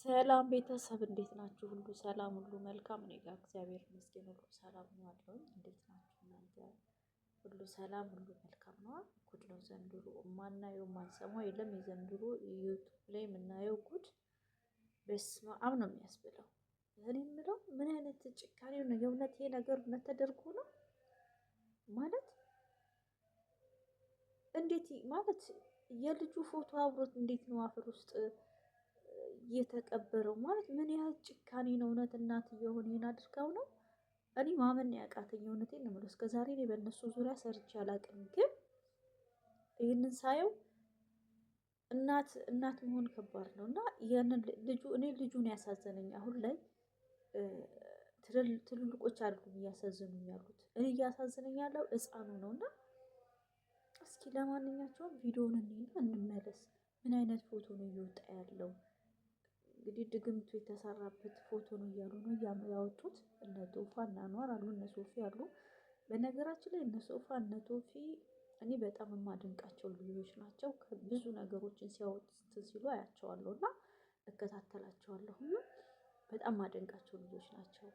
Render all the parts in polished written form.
ሰላም ቤተሰብ እንዴት ናችሁ? ሁሉ ሰላም፣ ሁሉ መልካም ነው ጋር እግዚአብሔር ይመስገን። ሁሉ ሰላም ነው አለው። እንዴት ናችሁ እናንተ? ሁሉ ሰላም፣ ሁሉ መልካም ነው። ጉድ ነው ዘንድሮ ማናየው ማንሰማው የለም። የዘንድሮ ዩቲዩብ ላይ የምናየው ጉድ በስመ አብ ነው የሚያስብለው። እኔ የምለው ምን አይነት ጭካኔ ነው? የእውነት ይሄ ነገር እውነት ተደርጎ ነው ማለት እንዴት ማለት የልጁ ፎቶ አብሮት እንዴት ነው አፈር ውስጥ የተቀበረው? ማለት ምን ያህል ጭካኔ ነው? እውነት እናት የሆነ ይሄን አድርጋው ነው? እኔ ማመን ያቃተኝ እውነቴን ነው የምለው። እስከ ዛሬ እኔ በእነሱ ዙሪያ ሰርቼ አላውቅም፣ ግን ይህንን ሳየው እናት መሆን ከባድ ነው። እና ያንን ልጁን ያሳዘነኝ አሁን ላይ ትልልቆች አይደሉም እያሳዘኑኝ ያሉት፣ እኔ እያሳዘነኝ ያለው ሕፃኑ ነው። እና እስኪ ለማንኛቸውም ቪዲዮውን እንመለስ። ምን አይነት ፎቶ ነው እየወጣ ያለው? እንግዲህ ድግምቱ የተሰራበት ፎቶ ነው እያሉ ነው ያወጡት። እነ ቶፋ እና ኗር አሉ፣ እነ ሶፊ አሉ። በነገራችን ላይ እነ ሶፋ እነ ቶፊ እኔ በጣም የማደንቃቸው ልጆች ናቸው። ብዙ ነገሮችን ሲያወጡ ሲሉ አያቸዋለሁ እና እከታተላቸዋለሁ። በጣም ማደንቃቸው ልጆች ናቸው።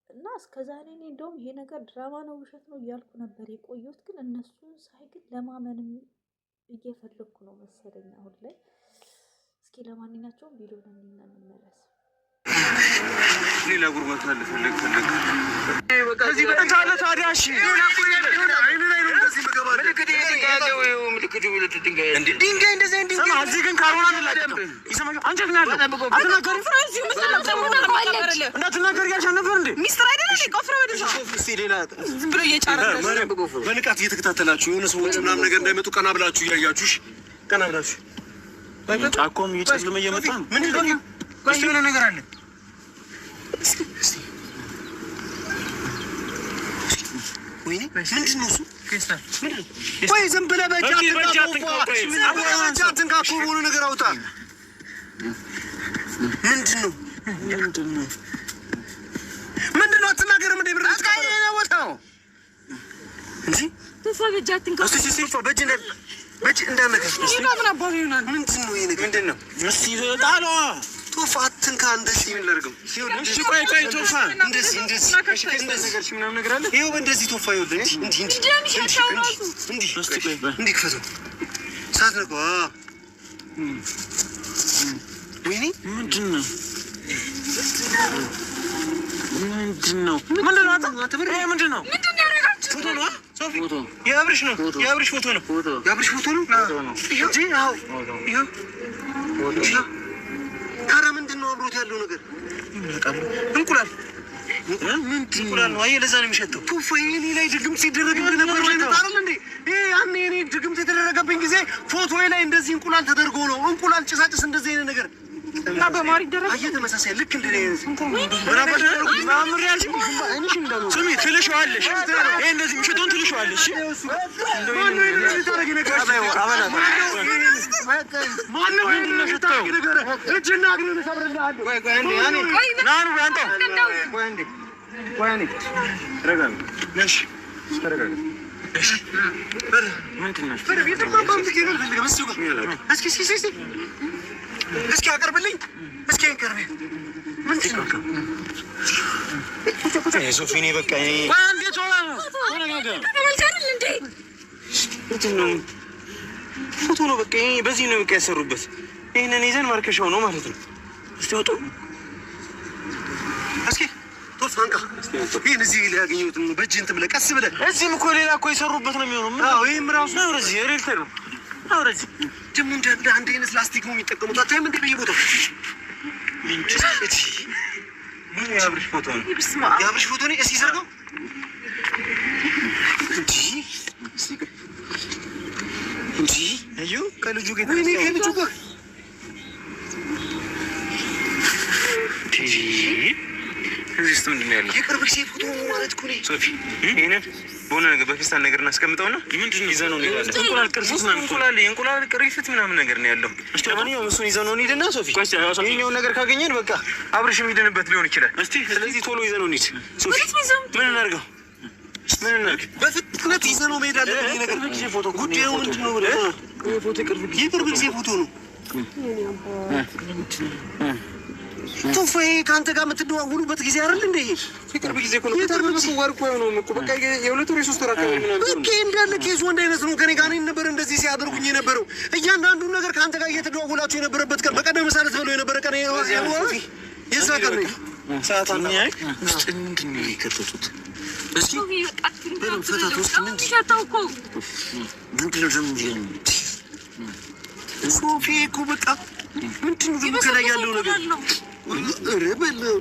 እና እስከዛሬ እኔ እንደውም ይሄ ነገር ድራማ ነው ውሸት ነው እያልኩ ነበር የቆየሁት። ግን እነሱን ሳይ ግን ለማመንም እየፈለግኩ ነው መሰለኝ አሁን ላይ። እስኪ ለማንኛቸውም ቪዲዮውን እንመለስ። ሌላ ጉርበት አለ ፈለግ ከዚህ በጣም አለ። ታዲያ እሺ ድንጋይ እንደዚህ እዚህ ግን ካልሆነ አንላቀቅም። ይሰማል። አንቺ ግን ያለው አትናገሪ። ፍራንሲ እንዳትናገሪ ያልሻል ነበር እንዴ? ሚስጥር አይደለም እንዴ? ቆፍረ ወደዛ ሌላ ዝም ብሎ እየጫረ በንቃት እየተከታተላችሁ የሆነ ሰዎች ምናምን ነገር እንዳይመጡ ቀና ብላችሁ እያያችሁ፣ እሺ ቀና ብላችሁ ጫቆም እየጨለመ እየመጣ ነው። ምን ነው ቆይ የሆነ ነገር አለ። እስኪ ወይኔ ምንድን ነው እሱ? ቆይ ዝም ብለህ በእጃትን ካፉ በሆነ ነገር አውጣ። ምንድን ነው አትናገርም እንዴ? ብር ቦታው እንጂ ተፋ በእጃትን ካፉ በእጅ እንዳነካ ምንድን ነው ይሄ ነገር? ምንድን ነው? እስኪ ጣሏ ቶፋ አትንካ። እንደዚህ ምን ላድርግም? እሺ ቆይ ቶፋ እንደዚህ ነገር ምናምን ነገር አለ። ይኸው በእንደዚህ ቶፋ ይኸውልህ እንዲህ ክፈተው ሳትነካ። ወይኔ ምንድን ነው ፎቶ ነው ሶፊ፣ የአብርሽ ነው። የአብርሽ ፎቶ ነው። የአብርሽ ፎቶ ነው እንጂ ይኸው ታዲያ ምንድን ነው አብሮት ያለው ነገር? እንቁላል ነው። አየህ ለዛ ነው የሚሸተው። ቶፋ እኔ ላይ ድግምት ሲደረግብኝ ነበር አይደል እንዴ? ያኔ እኔ ድግምት የተደረገብኝ ጊዜ ፎቶዬ ላይ እንደዚህ እንቁላል ተደርጎ ነው። እንቁላል ጭሳጭስ እንደዚህ አይነት ነገር እና በማር ይደረግ። አየህ ተመሳሳይ ልክ እንደ ስሚ ትልሽዋለሽ። ይሄ እንደዚህ ምሽቱን ትልሽዋለሽ። እስኪ አቅርብልኝ። እስኪ አንቀርብ። ምንድን ነው ሶፊ? እኔ በቃ ፎቶ ነው በቃ በዚህ ነው በቃ ያሰሩበት። ይህንን ይዘን ማርከሻው ነው ማለት ነው። እስቲ ወጡ። እስኪ ቶፍ አንቃ። ይህን እዚህ ሊያገኘሁት በእጅ እንትን ብለህ ቀስ ብለህ። እዚህም እኮ ሌላ እኮ የሰሩበት ነው የሚሆነው። ይህም ራሱ ነው ረዚህ ሬልተር ነው። አውረዚህ ደግሞ እንደ አንድ አይነት ላስቲክ ነው የሚጠቀሙት። አታይም እንዴ በየቦታው? የአብርሽ ፎቶ ነው። የአብርሽ ፎቶ ነው። እስኪ ዘርጋው እንጂ እዩ ከልጁ ጋር ከልጁ ጋር እዚህ ውስጥ ምንድን ነው ያለው? የቅርብ ጊዜ ፎቶ ማለት እኮ ነው ሶፊ። ይሄንን በሆነ ነገር በፌስታል ነገር እናስቀምጠውና ምንድን ይዘህ ነው እንሄዳለን። እንቁላል ቅርፊት ምናምን የእንቁላል ቅርፊት ምናምን ነገር ነው ያለው። እስቲ ለማንኛውም እሱን ይዘህ ነው እንሂድና ሶፊ ይሄኛውን ነገር ካገኘን በቃ አብርሽ የሚድንበት ሊሆን ይችላል። እስቲ ስለዚህ ቶሎ ይዘህ ነው እንሂድ ሶፊ። ምን እናድርገው? በፍጥነት ይዘህ ነው መሄድ አለብን። ይሄ ነገር ጊዜ ፎቶ ጉዳዩ ምንድን ነው ብለህ የፎቶ የቅርብ ጊዜ ፎቶ ነው ቶፋዬ ከአንተ ጋር የምትደዋውሉበት ጊዜ አይደል እንዴ? ቅርብ ጊዜ እኮ ነው። ወር እኮ ነው እኮ በቃ የሁለት ወር የሶስት ወር አካባቢ ምናምን ኦኬ። እንዳለ ኬዙ አንድ አይነት ነው። ከኔ ጋር ነበር እንደዚህ ሲያደርጉኝ የነበረው። እያንዳንዱን ነገር ከአንተ ጋር እየተደዋውላችሁ የነበረበት ቀን በቀደም ሳለት ብሎ የነበረ ቀን የዛ ቀን ነው። ሰዓት አለ ውስጥ ምንድን ነው የከተቱት? እስኪ ፈታት ውስጥ ምንድን ነው ሶፊ እኮ በቃ ምንድን ነው ደግሞ ከላይ ያለው ነገር? ኧረ በለው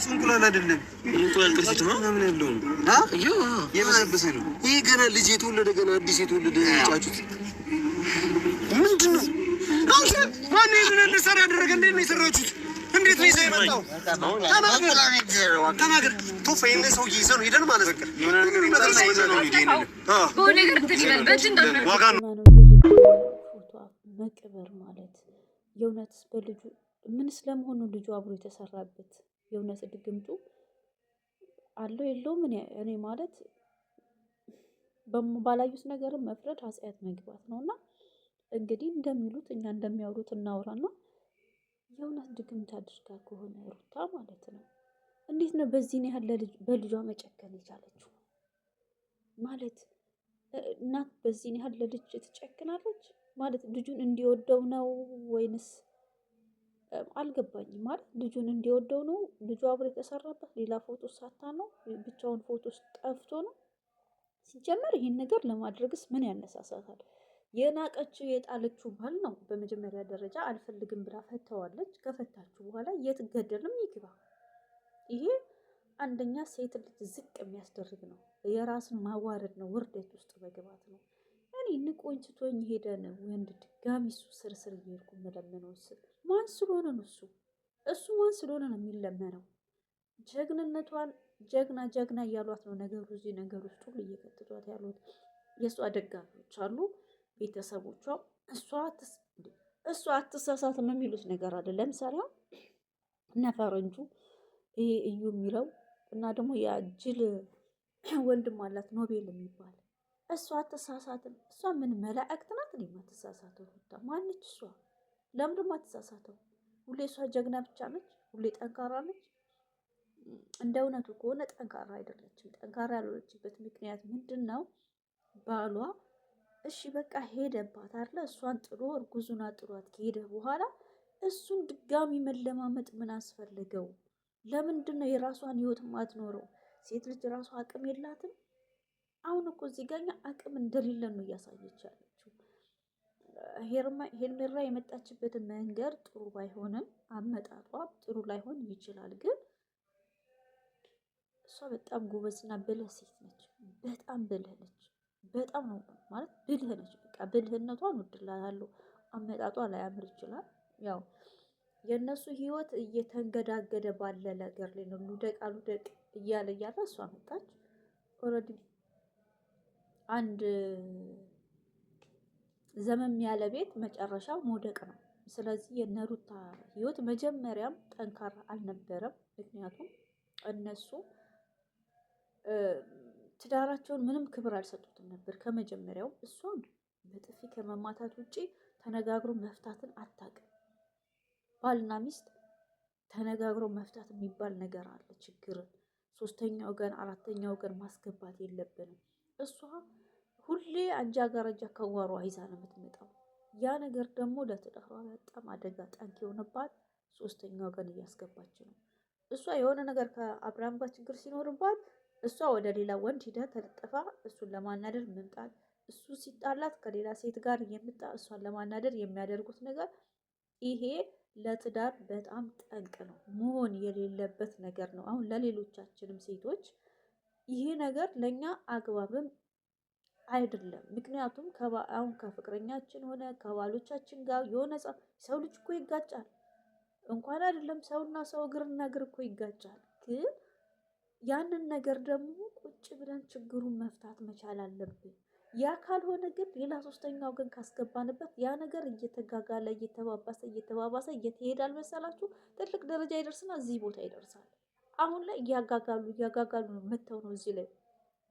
እንቁላል አይደለም እንቁላል ቅርፊት ነው ምናምን ያለው የበሰበሰ ነው። ይሄ ገና ልጅ የተወለደ ገና አዲስ የተወለደ ጫጩት ምንድን ነው? አንተ ማነው ይሄን እንደሰራ ያደረገ? እንዴት ነው የሰራችሁት? እንዴት ነው ይዘህ የመጣው? ተናገር። ቶፋ ይሄን ሰውዬ ይዘህ ነው ሄደን ማለት ነው። የሆነ ነገር ይመጣል ይዘህ ነው ሄደን በሆነ ነገር ትይላል በእንደ ዋጋ ነው መቅበር ማለት የእውነትስ በልጁ ምን ስለመሆኑ ልጁ አብሮ የተሰራበት የእውነት ድግምቱ አለው የለውም? እኔ ማለት ባላዩት ነገርም መፍረድ ኃጢአት መግባት ነው። እና እንግዲህ እንደሚሉት እኛ እንደሚያወሩት እናውራና የእውነት ድግምት አድርጋ ከሆነ ሩታ ማለት ነው እንዴት ነው በዚህን ያህል በልጇ መጨከን የቻለችው? ማለት እናት በዚህን ያህል ለልጅ ትጨክናለች ማለት ልጁን እንዲወደው ነው ወይንስ አልገባኝም። ማለት ልጁን እንዲወደው ነው ልጁ አብሮ የተሰራበት ሌላ ፎቶ ሳታ ነው ብቻውን ፎቶ ጠፍቶ ነው? ሲጀመር ይህን ነገር ለማድረግስ ምን ያነሳሳታል? የናቀችው የጣለችው ባል ነው። በመጀመሪያ ደረጃ አልፈልግም ብላ ፈተዋለች። ከፈታችሁ በኋላ የት ገደልም ይግባ። ይሄ አንደኛ ሴት ልጅ ዝቅ የሚያስደርግ ነው። የራስን ማዋረድ ነው። ውርደት ውስጥ መግባት ነው። እኔ ንቆኝ ትቶኝ ሄደን ወንድ ድጋሚ እሱ ስርስር እየሄድኩ መለመነው ማን ስለሆነ ነው? እሱ ማን ስለሆነ ነው የሚለመነው? ጀግንነቷን ጀግና እያሏት ነው ነገሩ። እዚህ ነገር ውስጥ ሁሉ እየከተቷት ያሉት የእሷ ደጋፊዎች አሉ፣ ቤተሰቦቿ። እሷ አትሳሳትም የሚሉት ነገር አለ። ለምሳሌ እነ ፈረንጁ ይሄ እዩ የሚለው እና ደግሞ የጅል ወንድም አላት ኖቤል የሚባል እሷ አትሳሳትም። እሷ ምን መላእክት ናት? እኔ የማትሳሳተው ሩታ ማነች? እሷ ለምንድን አትሳሳተው? ሁሌ እሷ ጀግና ብቻ ነች? ሁሌ ጠንካራ ነች? እንደ እውነቱ ከሆነ ጠንካራ አይደለችም። ጠንካራ ያልሆነችበት ምክንያት ምንድን ነው? ባሏ እሺ በቃ ሄደባት አለ እሷን ጥሎ እርጉዙና ጥሏት ከሄደ በኋላ እሱን ድጋሚ መለማመጥ ምን አስፈልገው? ለምንድን ነው የራሷን ህይወት ማትኖረው? ሴት ልጅ ራሷ አቅም የላትም? አሁን እኮ እዚህ ጋር አቅም እንደሌለ ነው እያሳየች ያለችው። ሄርሜላ የመጣችበትን መንገድ ጥሩ ባይሆንም አመጣጧ ጥሩ ላይሆን ይችላል። ግን እሷ በጣም ጎበዝና ብልህ ሴት ነች። በጣም ብልህ ነች። በጣም ነው ማለት ብልህ ነች። በቃ ብልህነቷን ወድላታለሁ። አመጣጧ ላያምር ይችላል። ያው የእነሱ ህይወት እየተንገዳገደ ባለ ነገር ላይ ነው። ሉደቅ እያለ እሷ መጣች። ኦልሬዲ አንድ ዘመም ያለ ቤት መጨረሻው መውደቅ ነው። ስለዚህ የነሩታ ህይወት መጀመሪያም ጠንካራ አልነበረም። ምክንያቱም እነሱ ትዳራቸውን ምንም ክብር አልሰጡትም ነበር ከመጀመሪያው። እሷም በጥፊ ከመማታት ውጪ ተነጋግሮ መፍታትን አታውቅም። ባልና ሚስት ተነጋግሮ መፍታት የሚባል ነገር አለ። ችግርን ሶስተኛ ወገን አራተኛ ወገን ማስገባት የለብንም። እሷ ሁሌ አንጃ ጋራጃ ከዋሯ ይዛ ነው የምትመጣው። ያ ነገር ደግሞ ለትዳሯ በጣም አደጋ ጠንቅ የሆነባት ሶስተኛ ወገን እያስገባች ነው። እሷ የሆነ ነገር ከአብርሃም ጋር ችግር ሲኖርባት እሷ ወደ ሌላ ወንድ ሂዳ ተለጥፋ እሱን ለማናደር መምጣት፣ እሱ ሲጣላት ከሌላ ሴት ጋር የምጣ እሷን ለማናደር የሚያደርጉት ነገር ይሄ ለትዳር በጣም ጠንቅ ነው። መሆን የሌለበት ነገር ነው። አሁን ለሌሎቻችንም ሴቶች ይሄ ነገር ለኛ አግባብም አይደለም። ምክንያቱም አሁን ከፍቅረኛችን ሆነ ከባሎቻችን ጋር የሆነ ሰው ልጅ እኮ ይጋጫል። እንኳን አይደለም ሰውና ሰው እግርና እግር እኮ ይጋጫል። ግን ያንን ነገር ደግሞ ቁጭ ብለን ችግሩን መፍታት መቻል አለብን። ያ ካልሆነ ግን ሌላ ሶስተኛው ግን ካስገባንበት ያ ነገር እየተጋጋለ እየተባባሰ እየተሄዳል መሰላችሁ። ትልቅ ደረጃ ይደርስና እዚህ ቦታ ይደርሳል። አሁን ላይ እያጋጋሉ ነው መተው ነው እዚህ ላይ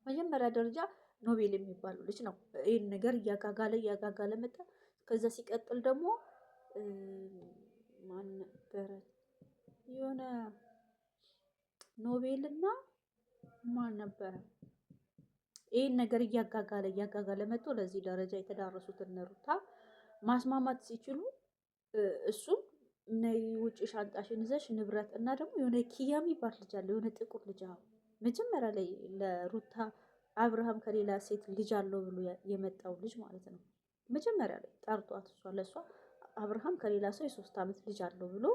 መጀመሪያ ደረጃ ኖቤል የሚባለው ልጅ ነው ይህን ነገር እያጋጋለ መጣ። ከዛ ሲቀጥል ደግሞ ማን ነበረ የሆነ ኖቤልና ማን ነበረ ይህን ነገር እያጋጋለ መጥቶ ለዚህ ደረጃ የተዳረሱትን ሩታ ማስማማት ሲችሉ እሱም ነይ ውጭ ሻንጣሽን ይዘሽ ንብረት እና ደግሞ የሆነ ኪያ የሚባል ልጅ አለ የሆነ ጥቁር ልጅ መጀመሪያ ላይ ለሩታ አብርሃም ከሌላ ሴት ልጅ አለው ብሎ የመጣው ልጅ ማለት ነው። መጀመሪያ ላይ ጠርቷት ለእሷ አብርሃም ከሌላ ሰው የ3 ዓመት ልጅ አለው ብሎ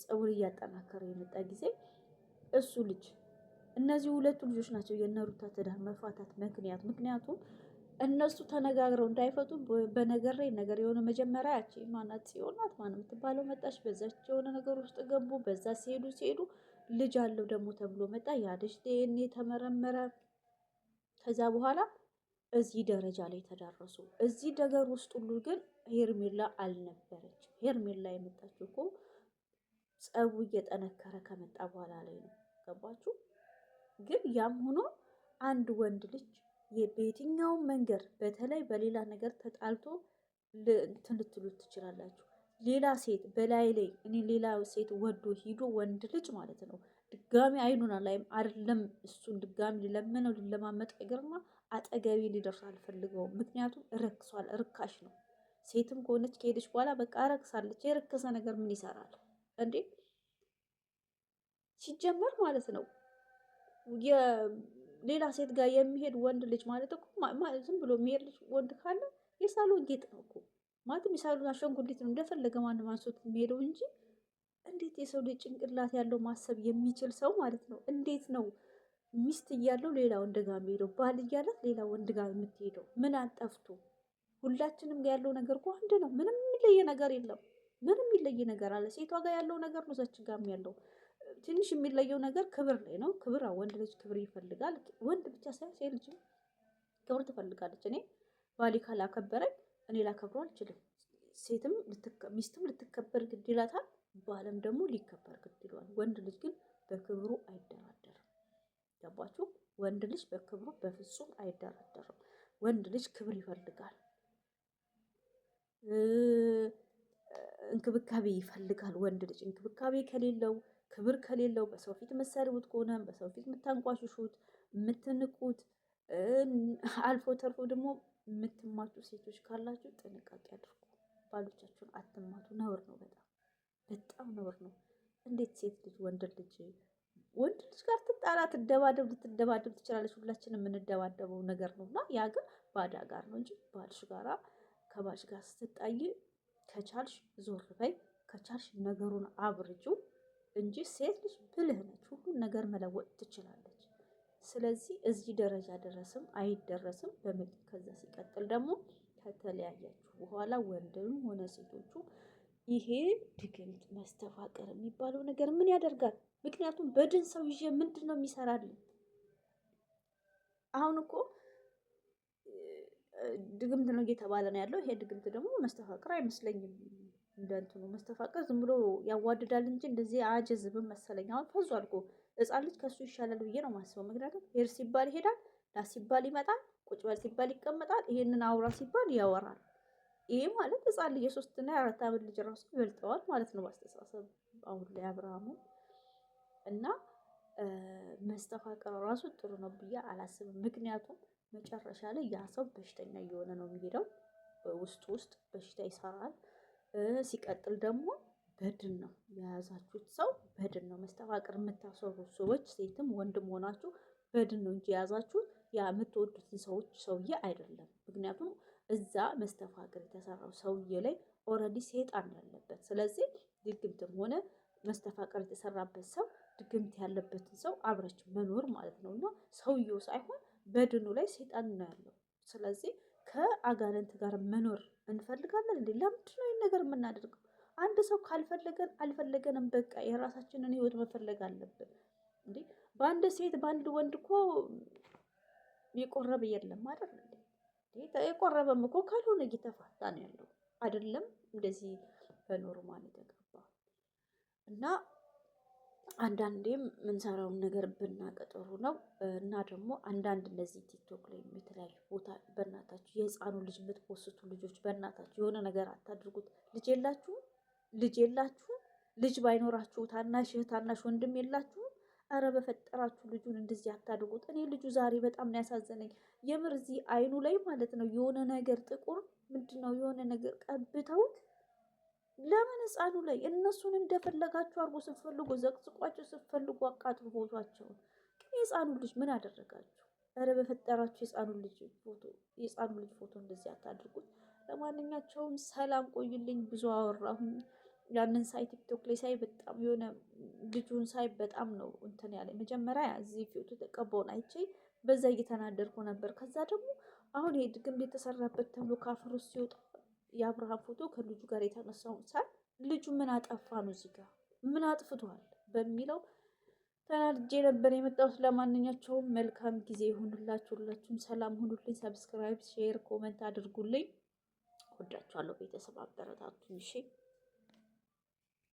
ፀጉር እያጠናከረ የመጣ ጊዜ እሱ ልጅ እነዚህ ሁለቱ ልጆች ናቸው የነሩታ ትዳር መፋታት ምክንያት። ምክንያቱም እነሱ ተነጋግረው እንዳይፈቱ በነገር ላይ ነገር የሆነ መጀመሪያ ያቺ ማናት ጽዮናት ማን የምትባለው መጣች። በዛች የሆነ ነገር ውስጥ ገቡ። በዛ ሲሄዱ ልጅ አለው ደግሞ ተብሎ መጣ። ያ ልጅ ዲኤንኤ ተመረመረ። ከዛ በኋላ እዚህ ደረጃ ላይ ተዳረሱ። እዚህ ነገር ውስጥ ሁሉ ግን ሄርሜላ አልነበረች። ሄርሜላ የመጣችው እኮ ጸቡ እየጠነከረ ከመጣ በኋላ ላይ ነው። ገባችሁ? ግን ያም ሆኖ አንድ ወንድ ልጅ በየትኛውም መንገድ በተለይ በሌላ ነገር ተጣልቶ ልትሉት ትችላላችሁ። ሌላ ሴት በላይ ላይ እኔ ሌላ ሴት ወዶ ሂዶ ወንድ ልጅ ማለት ነው ድጋሚ አይኑና ላይም አይደለም እሱን ድጋሚ ሊለምነው ሊለማመጥ አይገርማ አጠገቢ ሊደርስ አልፈልገውም። ምክንያቱም ረክሷል፣ ርካሽ ነው። ሴትም ከሆነች ከሄደች በኋላ በቃ ረክሳለች። የረከሰ ነገር ምን ይሰራል እንዴ? ሲጀመር ማለት ነው ሌላ ሴት ጋር የሚሄድ ወንድ ልጅ ማለት እኮ ዝም ብሎ የሚሄድ ልጅ ወንድ ካለ የሳሎን ጌጥ ነው እኮ ማለትም የሳሎን አሻንጉሊት ነው እንደፈለገ ማንም አንሶት የሚሄደው እንጂ እንዴት የሰው ልጅ ጭንቅላት ያለው ማሰብ የሚችል ሰው ማለት ነው እንዴት ነው ሚስት እያለው ሌላ ወንድ ጋር የሚሄደው? ባል እያላት ሌላ ወንድ ጋር የምትሄደው ምን አጠፍቶ? ሁላችንም ጋር ያለው ነገር እኮ አንድ ነው። ምንም የሚለየ ነገር የለም። ምንም የሚለየ ነገር አለ? ሴቷ ጋር ያለው ነገር ነው እዛች ጋር ያለው። ትንሽ የሚለየው ነገር ክብር ላይ ነው። ክብር ወንድ ልጅ ክብር ይፈልጋል። ወንድ ብቻ ሳይሆን ሴት ልጅ ክብር ትፈልጋለች። እኔ ባሌ ካላከበረኝ እኔ ላከብረው አልችልም። ሴትም ሚስትም ልትከበር ግድ ይላታል። ባለም ደግሞ ሊከበር ግድ ይለዋል። ወንድ ልጅ ግን በክብሩ አይደራደርም። ገባችሁ? ወንድ ልጅ በክብሩ በፍጹም አይደራደርም። ወንድ ልጅ ክብር ይፈልጋል፣ እንክብካቤ ይፈልጋል። ወንድ ልጅ እንክብካቤ ከሌለው ክብር ከሌለው በሰው ፊት መሰሪውት ከሆነ በሰው ፊት የምታንቋሽሹት የምትንቁት አልፎ ተርፎ ደግሞ የምትማቱ ሴቶች ካላችሁ ጥንቃቄ አድርጉ። ባሎቻችሁን አትማቱ። ነውር ነው። በጣም ነውር ነው። እንዴት ሴት ልጅ ወንድ ልጅ ጋር ትጣላ ልትደባደብ ትችላለች። ሁላችንም የምንደባደበው ነገር ነው እና ያ ግን ባዳ ጋር ነው እንጂ ባልሽ ጋራ ከባልሽ ጋር ስትጣይ ከቻልሽ ዞር በይ፣ ከቻልሽ ነገሩን አብርጂው እንጂ ሴት ልጅ ብልህ ነች። ሁሉን ነገር መለወጥ ትችላለች። ስለዚህ እዚህ ደረጃ ደረስም አይደረስም በምን ከዛ ሲቀጥል ደግሞ ከተለያያችሁ በኋላ ወንድም ሆነ ሴቶቹ ይሄ ድግምት መስተፋቀር የሚባለው ነገር ምን ያደርጋል? ምክንያቱም በድን ሰው ይዤ ምንድን ነው የሚሰራልን? አሁን እኮ ድግምት ነው እየተባለ ነው ያለው። ይሄ ድግምት ደግሞ መስተፋቀር አይመስለኝም። እንደንትኑ መስተፋቀር ዝም ብሎ ያዋድዳል እንጂ እንደዚህ አያጀዝብም መሰለኝ። አሁን ፈዟል እኮ ሕፃን ልጅ ከሱ ይሻላል ብዬ ነው የማስበው። ምክንያቱም ሄድ ሲባል ይሄዳል፣ ዳ ሲባል ይመጣል፣ ቁጭ በል ሲባል ይቀመጣል፣ ይሄንን አውራ ሲባል ያወራል። ይሄ ማለት ሕፃን ልጅ የ3 እና የ4 ዓመት ልጅ ራሱ ይበልጠዋል ማለት ነው በአስተሳሰብ አሁን ላይ አብርሃሙ እና መስተፋቀር ራሱ ጥሩ ነው ብዬ አላስብም። ምክንያቱም መጨረሻ ላይ ያ ሰው በሽተኛ እየሆነ ነው የሚሄደው። ውስጥ በሽታ ይሰራል። ሲቀጥል ደግሞ በድን ነው የያዛችሁት ሰው በድን ነው። መስተፋቅር የምታሰሩ ሰዎች ሴትም ወንድም ሆናችሁ በድን ነው እንጂ የያዛችሁት ያ የምትወዱትን ሰውዬ አይደለም። ምክንያቱም እዛ መስተፋቅር የተሰራው ሰውዬ ላይ ኦልሬዲ ሴጣን ያለበት። ስለዚህ ድግምትም ሆነ መስተፋቅር የተሰራበት ሰው ድግምት ያለበትን ሰው አብረች መኖር ማለት ነው እና ሰውየው ሳይሆን በድኑ ላይ ሴጣን ነው ያለው። ስለዚህ ከአጋንንት ጋር መኖር እንፈልጋለን እንዴ? ለምንድን ነው ይህን ነገር የምናደርገው? አንድ ሰው ካልፈለገን አልፈለገንም፣ በቃ የራሳችንን ህይወት መፈለግ አለብን እንዴ። በአንድ ሴት በአንድ ወንድ እኮ የቆረበ የለም አይደል እንዴ? የቆረበም እኮ ካልሆነ እየተፋታ ነው ያለው አይደለም እንደዚህ በኖርማል የተገባ እና አንዳንዴም ምንሰራውን ነገር ብናቀጥሩ ነው። እና ደግሞ አንዳንድ እንደዚህ ቲክቶክ ላይ የተለያዩ ቦታ በእናታችሁ የህፃኑ ልጅ የምትፖስቱ ልጆች በእናታችሁ የሆነ ነገር አታድርጉት። ልጅ የላችሁም? ልጅ ባይኖራችሁ ታናሽ እህት ታናሽ ወንድም የላችሁም? አረ በፈጠራችሁ ልጁን እንደዚህ አታድርጉት። እኔ ልጁ ዛሬ በጣም ነው ያሳዘነኝ። የምር እዚህ አይኑ ላይ ማለት ነው የሆነ ነገር ጥቁር ምንድን ነው የሆነ ነገር ቀብተውት ለምን ህፃኑ ላይ እነሱን እንደፈለጋችሁ አድርጎ ስትፈልጉ ዘቅዝቋቸው ስትፈልጉ አቃጥሉ ፎቷቸውን። ግን የህፃኑ ልጅ ምን አደረጋችሁ? ኧረ በፈጠራችሁ የህፃኑ ልጅ ፎቶ እንደዚህ አታድርጉት። ለማንኛቸውም ሰላም ቆይልኝ። ብዙ አወራሁኝ። ያንን ሳይ ቲክቶክ ላይ ሳይ በጣም የሆነ ልጁን ሳይ በጣም ነው እንትን ያለ። መጀመሪያ እዚህ ፊቱ ተቀባውን አይቼ በዛ እየተናደርኩ ነበር። ከዛ ደግሞ አሁን ይሄ ድግምት የተሰራበት ተብሎ ካፈር ውስጥ ሲወጣ የአብርሃም ፎቶ ከልጁ ጋር የተነሳውን ሳይ ልጁ ምን አጠፋ ነው እዚህ ጋር ምን አጥፍቷል በሚለው ተናድጄ ነበር የመጣሁት። ለማንኛቸውም መልካም ጊዜ ይሁንላችሁ። ሁላችሁም ሰላም ሁኑልኝ። ሰብስክራይብ፣ ሼር፣ ኮመንት አድርጉልኝ። ወዳችኋለሁ ቤተሰብ፣ አበረታቱኝ። እሺ